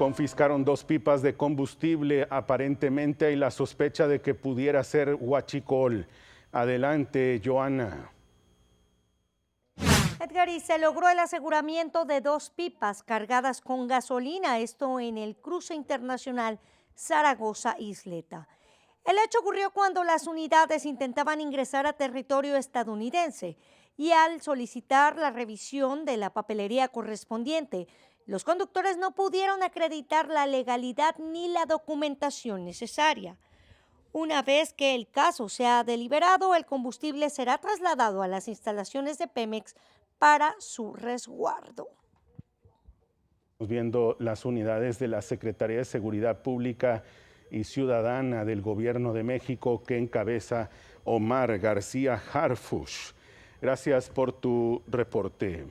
Confiscaron 2 pipas de combustible. Aparentemente hay la sospecha de que pudiera ser huachicol. Adelante, Joana. Edgar, y se logró el aseguramiento de 2 pipas cargadas con gasolina, esto en el cruce internacional Zaragoza-Isleta. El hecho ocurrió cuando las unidades intentaban ingresar a territorio estadounidense y al solicitar la revisión de la papelería correspondiente, los conductores no pudieron acreditar la legalidad ni la documentación necesaria. Una vez que el caso sea deliberado, el combustible será trasladado a las instalaciones de Pemex para su resguardo. Estamos viendo las unidades de la Secretaría de Seguridad Pública y Ciudadana del Gobierno de México que encabeza Omar García Harfuch. Gracias por tu reporte.